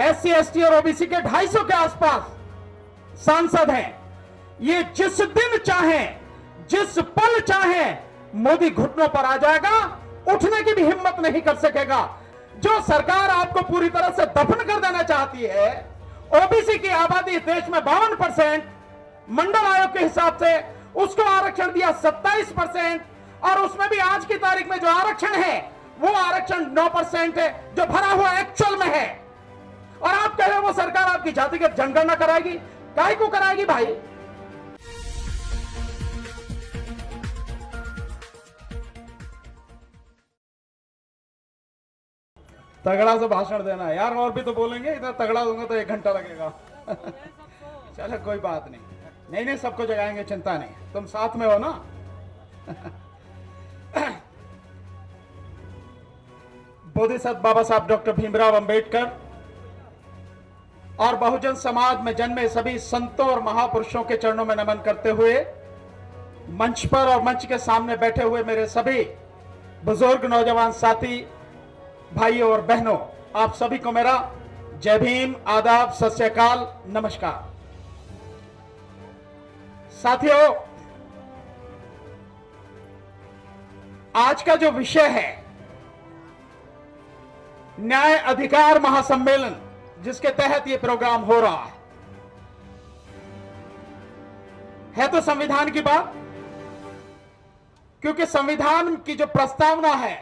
SC ST और OBC के 250 के आसपास सांसद हैं। ये जिस दिन चाहें, जिस पल चाहें, मोदी घुटनों पर आ जाएगा, उठने की भी हिम्मत नहीं कर सकेगा। जो सरकार आपको पूरी तरह से दफन कर देना चाहती है, ओबीसी की आबादी देश में 52%, मंडल आयोग के हिसाब से उसको आरक्षण दिया 27%, और उसमें भी आज की तारीख में जो आरक्षण है वो आरक्षण 9% है, जो भरा हुआ एक्चुअल में है। और आप कह रहे हो वो सरकार आपकी जातिगत जनगणना कराएगी? काहे को कराएगी भाई? तगड़ा से भाषण देना है यार, और भी तो बोलेंगे, इधर तगड़ा दूंगा तो 1 घंटा लगेगा। चलो कोई बात नहीं, नहीं नहीं सबको जगाएंगे, चिंता नहीं, तुम साथ में हो ना। बोधिसत्व बाबा साहब डॉक्टर भीमराव अंबेडकर और बहुजन समाज में जन्मे सभी संतों और महापुरुषों के चरणों में नमन करते हुए, मंच पर और मंच के सामने बैठे हुए मेरे सभी बुजुर्ग नौजवान साथी भाइयों और बहनों, आप सभी को मेरा जय भीम, आदाब, सत श्री अकाल, नमस्कार। साथियों, आज का जो विषय है न्याय अधिकार महासम्मेलन, जिसके तहत यह प्रोग्राम हो रहा है तो संविधान की बात, क्योंकि संविधान की जो प्रस्तावना है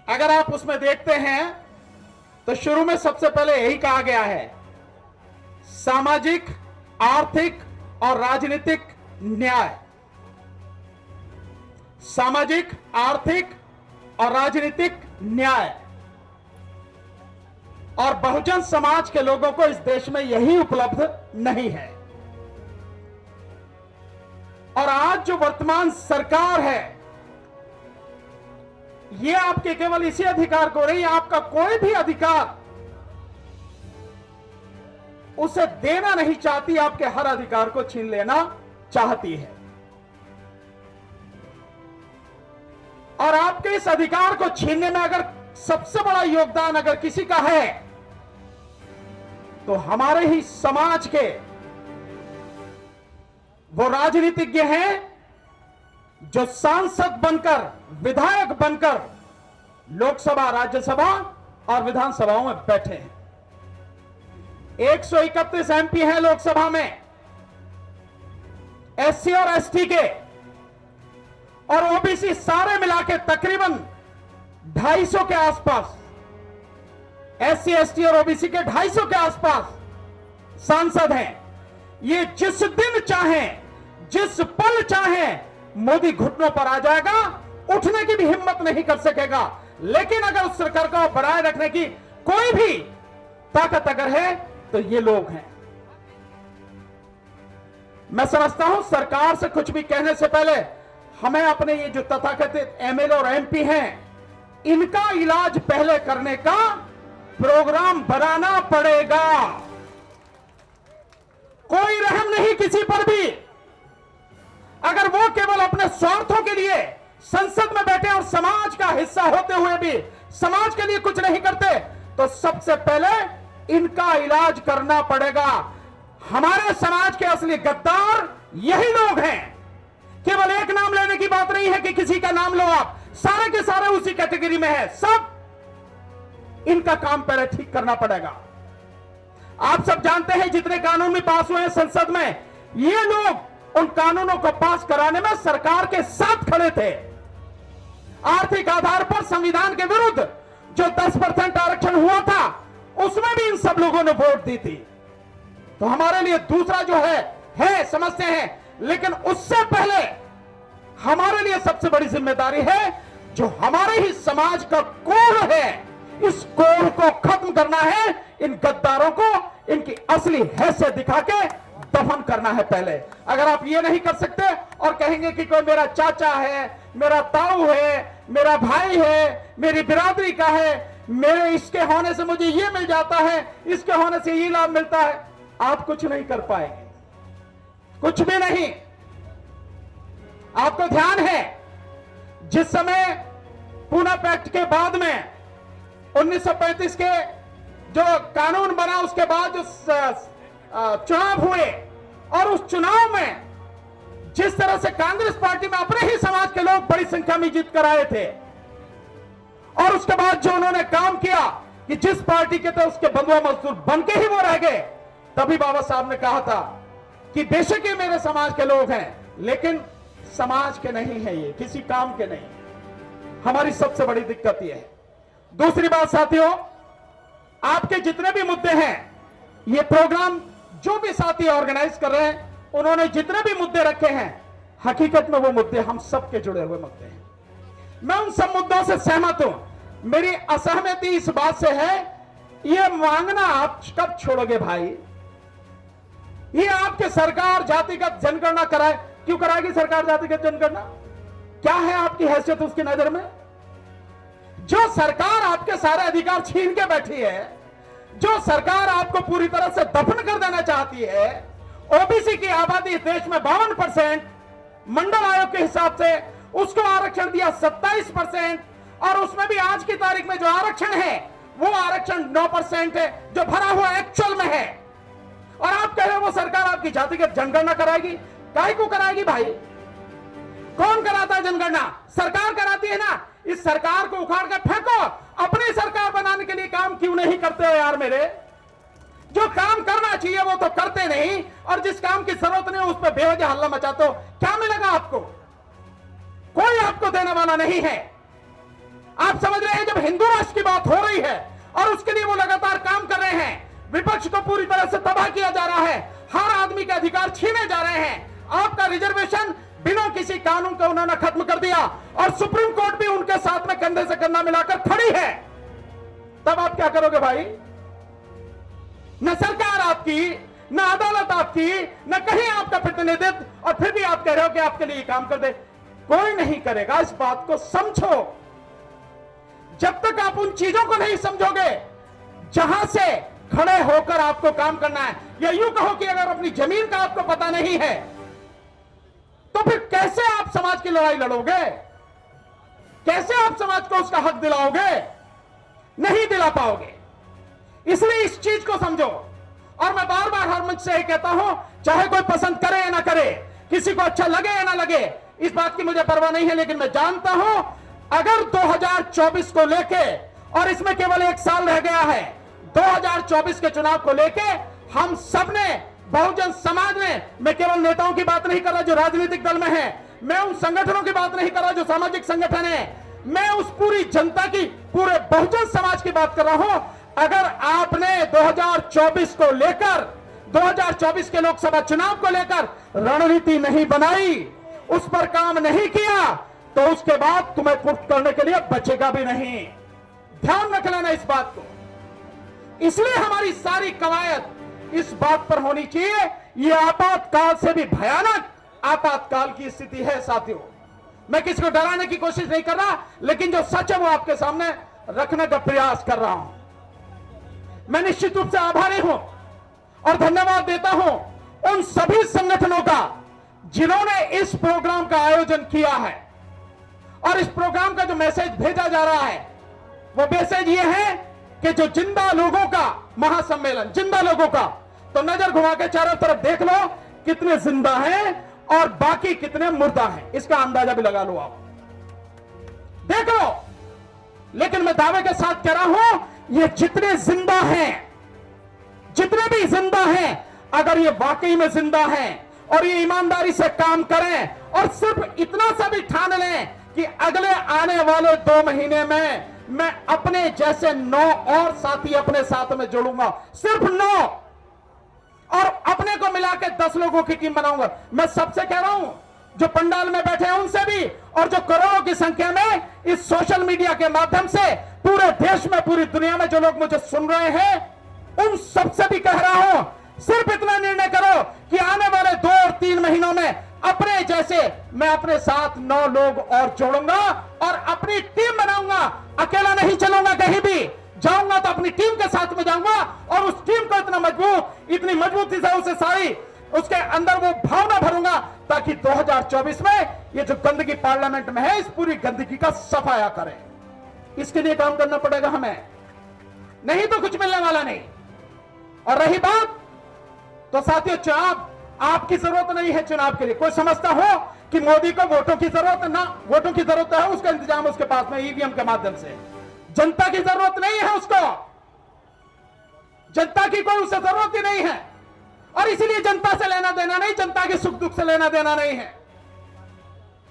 अगर आप उसमें देखते हैं तो शुरू में सबसे पहले यही कहा गया है, सामाजिक, आर्थिक और राजनीतिक न्याय। सामाजिक, आर्थिक और राजनीतिक न्याय। और बहुजन समाज के लोगों को इस देश में यही उपलब्ध नहीं है। और आज जो वर्तमान सरकार है, ये आपके केवल इसी अधिकार को नहीं, आपका कोई भी अधिकार उसे देना नहीं चाहती, आपके हर अधिकार को छीन लेना चाहती है। और आपके इस अधिकार को छीनने में अगर सबसे बड़ा योगदान अगर किसी का है तो हमारे ही समाज के वो राजनीतिज्ञ हैं जो सांसद बनकर, विधायक बनकर लोकसभा, राज्यसभा और विधानसभाओं में बैठे हैं। 131 एमपी हैं लोकसभा में एससी और एसटी के, और ओबीसी सारे मिला के तकरीबन 250 के आसपास, एससी एसटी और ओबीसी के 250 के आसपास सांसद हैं। ये जिस दिन चाहें, जिस पल चाहें, मोदी घुटनों पर आ जाएगा, उठने की भी हिम्मत नहीं कर सकेगा। लेकिन अगर उस सरकार को बनाए रखने की कोई भी ताकत अगर है तो ये लोग हैं। मैं समझता हूं सरकार से कुछ भी कहने से पहले हमें अपने ये जो तथाकथित एमएलए और एमपी हैं, इनका इलाज पहले करने का प्रोग्राम बनाना पड़ेगा। कोई रहम नहीं किसी पर भी। अगर वो केवल अपने स्वार्थों के लिए संसद में बैठे और समाज का हिस्सा होते हुए भी समाज के लिए कुछ नहीं करते, तो सबसे पहले इनका इलाज करना पड़ेगा। हमारे समाज के असली गद्दार यही लोग हैं। केवल एक नाम लेने की बात नहीं है कि किसी का नाम लो, आप सारे के सारे उसी कैटेगरी में है। सब इनका काम पहले ठीक करना पड़ेगा। आप सब जानते हैं जितने कानून भी पास हुए हैं संसद में, ये लोग उन कानूनों को पास कराने में सरकार के साथ खड़े थे। आर्थिक आधार पर संविधान के विरुद्ध जो 10% आरक्षण हुआ था, उसमें भी इन सब लोगों ने वोट दी थी। तो हमारे लिए दूसरा जो है समझते हैं, लेकिन उससे पहले हमारे लिए सबसे बड़ी जिम्मेदारी है जो हमारे ही समाज का कोढ़ है, इस कोढ़ को खत्म करना है। इन गद्दारों को इनकी असली हैसियत दिखा के दफन करना है पहले। अगर आप ये नहीं कर सकते और कहेंगे कि कोई मेरा चाचा है, मेरा ताऊ है, मेरा भाई है, मेरी बिरादरी का है, मेरे इसके होने से मुझे ये मिल जाता है, इसके होने से ये लाभ मिलता है, आप कुछ नहीं कर पाएंगे, कुछ भी नहीं। आपको ध्यान है जिस समय पूना पैक्ट के बाद में 1935 के जो कानून बना उसके बाद जो चुनाव हुए और उस चुनाव में जिस तरह से कांग्रेस पार्टी में अपने ही समाज के लोग बड़ी संख्या में जीत कर आए थे और उसके बाद जो उन्होंने काम किया कि जिस पार्टी के थे उसके बंधुआ मजदूर बन के ही वो रह गए, तभी बाबा साहब ने कहा था कि बेशक ये मेरे समाज के लोग हैं लेकिन समाज के नहीं है, ये किसी काम के नहीं। हमारी सबसे बड़ी दिक्कत ये है। दूसरी बात साथियों, आपके जितने भी मुद्दे हैं, ये प्रोग्राम जो भी साथी ऑर्गेनाइज कर रहे हैं उन्होंने जितने भी मुद्दे रखे हैं, हकीकत में वो मुद्दे हम सबके जुड़े हुए मुद्दे हैं। मैं उन सब मुद्दों से सहमत हूं। मेरी असहमति इस बात से है, ये मांगना आप कब छोड़ोगे भाई? ये आपके सरकार जातिगत जनगणना कराए, क्यों कराएगी सरकार जातिगत जनगणना? क्या है आपकी हैसियत उसकी नजर में? जो सरकार आपके सारे अधिकार छीन के बैठी है, जो सरकार आपको पूरी तरह से दफन कर देना चाहती है, ओबीसी की आबादी देश में 52%, मंडल आयोग के हिसाब से उसको आरक्षण दिया 27%, और उसमें भी आज की तारीख में जो आरक्षण है वो आरक्षण 9% है जो भरा हुआ एक्चुअल में है। और आप कह रहे हो वो सरकार आपकी जातिगत जनगणना कराएगी? काहे को कराएगी भाई? कौन कराता है जनगणना? सरकार कराती है ना। इस सरकार को उखाड़ कर फेंको, अपनी सरकार बनाने के लिए काम क्यों नहीं करते हो यार मेरे? जो काम करना चाहिए वो तो करते नहीं, और जिस काम की जरूरत नहीं उस पर बेवजह हल्ला मचाते हो। क्या मिलेगा आपको? कोई आपको देने वाला नहीं है। आप समझ रहे हैं, जब हिंदू राष्ट्र की बात हो रही है और उसके लिए वो लगातार काम कर रहे हैं, विपक्ष को पूरी तरह से तबाह किया जा रहा है, हर आदमी के अधिकार छीने जा रहे हैं, आपका रिजर्वेशन बिना किसी कानून के उन्होंने खत्म कर दिया और सुप्रीम कोर्ट भी उनके साथ में कंधे से कंधा मिलाकर खड़ी है, तब आप क्या करोगे भाई? न सरकार आपकी, न अदालत आपकी, न कहीं आपका प्रतिनिधित्व, और फिर भी आप कह रहे हो कि आपके लिए काम कर दे। कोई नहीं करेगा। इस बात को समझो। जब तक आप उन चीजों को नहीं समझोगे जहां से खड़े होकर आपको काम करना है, या यूं कहो कि अगर अपनी जमीन का आपको पता नहीं है तो फिर कैसे आप समाज की लड़ाई लड़ोगे? कैसे आप समाज को उसका हक दिलाओगे? नहीं दिला पाओगे। इसलिए इस चीज को समझो। और मैं बार बार हर मंच से कहता हूं, चाहे कोई पसंद करे या ना करे, किसी को अच्छा लगे या ना लगे, इस बात की मुझे परवाह नहीं है, लेकिन मैं जानता हूं अगर 2024 को लेके, और इसमें केवल 1 साल रह गया है, 2024 के चुनाव को लेके हम सबने, बहुजन समाज ने, मैं केवल नेताओं की बात नहीं कर रहा जो राजनीतिक दल में है, मैं उन संगठनों की बात नहीं कर रहा जो सामाजिक संगठन है, मैं उस पूरी जनता की, पूरे बहुजन समाज की बात कर रहा हूं। अगर आपने 2024 को लेकर, 2024 के लोकसभा चुनाव को लेकर रणनीति नहीं बनाई, उस पर काम नहीं किया, तो उसके बाद तुम्हें कुछ करने के लिए बचेगा भी नहीं। ध्यान रख लेना इस बात को। इसलिए हमारी सारी कवायद इस बात पर होनी चाहिए, यह आपातकाल से भी भयानक आपातकाल की स्थिति है साथियों। मैं किसी को डराने की कोशिश नहीं कर रहा, लेकिन जो सच है वो आपके सामने रखने का प्रयास कर रहा हूं। मैं निश्चित रूप से आभारी हूं और धन्यवाद देता हूं उन सभी संगठनों का जिन्होंने इस प्रोग्राम का आयोजन किया है। और इस प्रोग्राम का जो मैसेज भेजा जा रहा है वो मैसेज ये है कि जो जिंदा लोगों का महासम्मेलन, जिंदा लोगों का, तो नजर घुमा के चारों तरफ देख लो कितने जिंदा हैं और बाकी कितने मुर्दा हैं, इसका अंदाजा भी लगा लो, आप देख लो। लेकिन मैं दावे के साथ कह रहा हूं, ये जितने जिंदा हैं, जितने भी जिंदा हैं, अगर ये वाकई में जिंदा हैं और ये ईमानदारी से काम करें और सिर्फ इतना सा भी ठान लें कि अगले आने वाले 2 महीने में मैं अपने जैसे 9 और साथी अपने साथ में जोड़ूंगा, सिर्फ 9, और अपने को मिला के 10 लोगों की टीम बनाऊंगा। मैं सबसे कह रहा हूं, जो पंडाल में बैठे हैं उनसे भी, और जो करोड़ों की संख्या में इस सोशल मीडिया के माध्यम से पूरे देश में, पूरी दुनिया में जो लोग मुझे सुन रहे हैं, उन सबसे भी कह रहा हूं, सिर्फ इतना निर्णय करो कि आने वाले 2 और 3 महीनों में अपने जैसे मैं अपने साथ 9 लोग और जोड़ूंगा और अपनी टीम बनाऊंगा। अकेला नहीं चलूंगा, कहीं भी जाऊंगा तो अपनी टीम के साथ में जाऊंगा, और उस टीम को इतनी मजबूती से उसे सारी उसके अंदर वो भावना भरूंगा, ताकि 2024 में ये जो गंदगी पार्लियामेंट में है, इस पूरी गंदगी का सफाया करें। इसके लिए काम करना पड़ेगा हमें। नहीं तो कुछ मिलने वाला नहीं। और रही बात, तो साथियों चुनाव आपकी जरूरत नहीं है। चुनाव के लिए कोई समझता हो कि मोदी को वोटों की जरूरत, ना वोटों की जरूरत है, उसका इंतजाम उसके पास में ईवीएम के माध्यम से। जनता की जरूरत नहीं है उसको, जनता की कोई उससे जरूरत ही नहीं है। और इसीलिए जनता से लेना देना नहीं, जनता के सुख दुख से लेना देना नहीं है।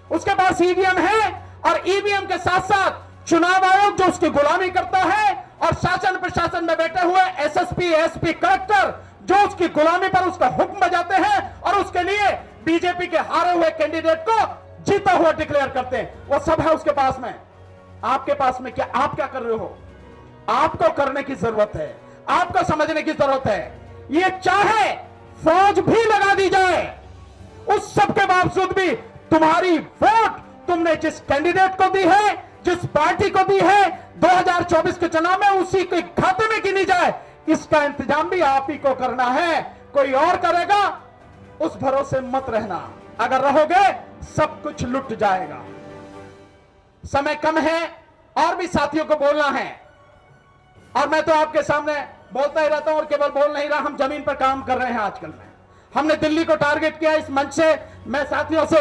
उसके पास ईवीएम है और ईवीएम के साथ साथ चुनाव आयोग जो उसकी गुलामी करता है और शासन प्रशासन में बैठे हुए एसएसपी, एसपी, कलेक्टर जो उसकी गुलामी पर उसका हुक्म बजाते हैं और उसके लिए बीजेपी के हारे हुए कैंडिडेट को जीता हुआ डिक्लेयर करते हैं, वो सब है उसके पास में। आपके पास में क्या, आप क्या कर रहे हो? आपको करने की जरूरत है, आपको समझने की जरूरत है। ये चाहे फौज भी लगा दी जाए, उस सब के बावजूद भी तुम्हारी वोट तुमने जिस कैंडिडेट को दी है, जिस पार्टी को दी है, 2024 के चुनाव में उसी के खाते में गिनी जाए। इसका इंतजाम भी आप ही को करना है, कोई और करेगा उस भरोसे मत रहना। अगर रहोगे सब कुछ लुट जाएगा। समय कम है और भी साथियों को बोलना है, और मैं तो आपके सामने बोलता ही रहता हूं और केवल बोल नहीं रहा, हम जमीन पर काम कर रहे हैं। आजकल में हमने दिल्ली को टारगेट किया। इस मंच से मैं साथियों से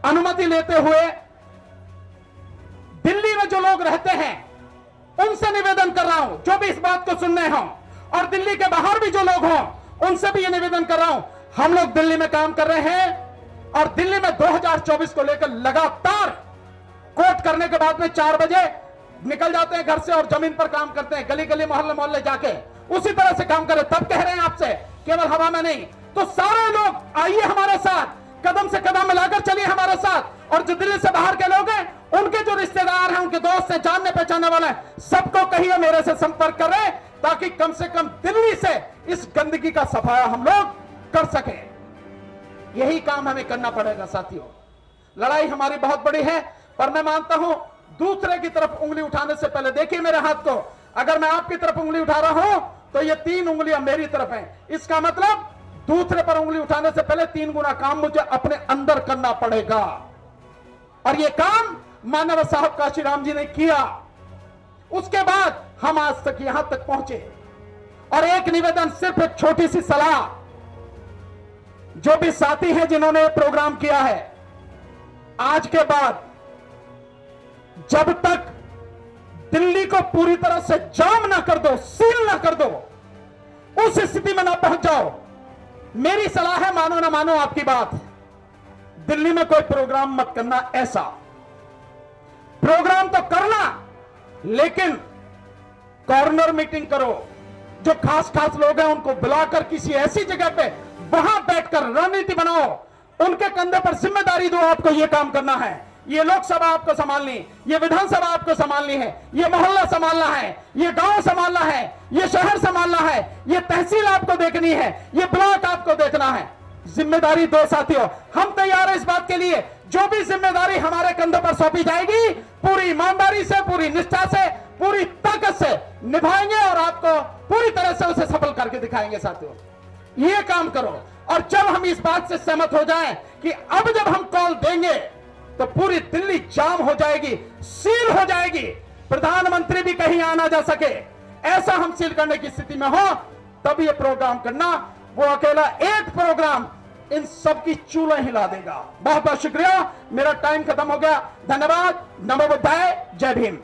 अनुमति लेते हुए दिल्ली में जो लोग रहते हैं उनसे निवेदन कर रहा हूं, जो भी इस बात को सुनने हों, और दिल्ली के बाहर भी जो लोग हों उनसे भी यह निवेदन कर रहा हूं। हम लोग दिल्ली में काम कर रहे हैं और दिल्ली में 2024 को लेकर लगातार कोर्ट करने के बाद में 4 बजे निकल जाते हैं घर से और जमीन पर काम करते हैं, गली गली मोहल्ले मोहल्ले जाके उसी तरह से काम करें। तब कह रहे हैं आपसे, केवल हवा में नहीं। तो सारे लोग आइए हमारे साथ, कदम से कदम मिलाकर चलिए हमारे साथ। और जो दिल्ली से बाहर के लोग हैं, उनके जो रिश्तेदार हैं, उनके दोस्त हैं, जानने पहचानने वाले हैं, सबको कहिए मेरे से संपर्क करें, ताकि कम से कम दिल्ली से इस गंदगी का सफाया हम लोग कर सके। यही काम हमें करना पड़ेगा साथियों। लड़ाई हमारी बहुत बड़ी है, पर मैं मानता हूं दूसरे की तरफ उंगली उठाने से पहले देखिए मेरे हाथ को। अगर मैं आपकी तरफ उंगली उठा रहा हूं तो ये 3 उंगलियां मेरी तरफ हैं। इसका मतलब दूसरे पर उंगली उठाने से पहले 3 गुना काम मुझे अपने अंदर करना पड़ेगा। और ये काम मानव साहब काशीराम जी ने किया। उसके बाद हम आज तक यहां तक पहुंचे। और एक निवेदन, सिर्फ एक छोटी सी सलाह, जो भी साथी हैं जिन्होंने प्रोग्राम किया है, आज के बाद जब तक दिल्ली को पूरी तरह से जाम ना कर दो, सील ना कर दो, उस स्थिति में ना पहुंच जाओ, मेरी सलाह है, मानो ना मानो आपकी बात, दिल्ली में कोई प्रोग्राम मत करना। ऐसा प्रोग्राम तो करना, लेकिन कॉर्नर मीटिंग करो। जो खास खास लोग हैं उनको बुलाकर किसी ऐसी जगह पे वहां बैठकर रणनीति बनाओ, उनके कंधे पर जिम्मेदारी दो, आपको यह काम करना है। ये लोकसभा आपको संभालनी, ये विधानसभा आपको संभालनी है, ये मोहल्ला संभालना है, ये गांव संभालना है, ये शहर संभालना है, ये तहसील आपको देखनी है, ये ब्लॉक आपको देखना है। जिम्मेदारी दो साथियों। हम तैयार हैं इस बात के लिए। जो भी जिम्मेदारी हमारे कंधों पर सौंपी जाएगी, पूरी ईमानदारी से, पूरी निष्ठा से, पूरी ताकत से निभाएंगे और आपको पूरी तरह से उसे सफल करके दिखाएंगे साथियों। ये काम करो। और जब हम इस बात से सहमत हो जाएं कि अब जब हम कॉल देंगे तो पूरी दिल्ली जाम हो जाएगी, सील हो जाएगी, प्रधानमंत्री भी कहीं आ ना जा सके, ऐसा हम सील करने की स्थिति में हो, तब ये प्रोग्राम करना। वो अकेला एक प्रोग्राम इन सब की चूल्हे हिला देगा। बहुत बहुत शुक्रिया। मेरा टाइम खत्म हो गया। धन्यवाद। नमो बुद्धाय। जय भीम।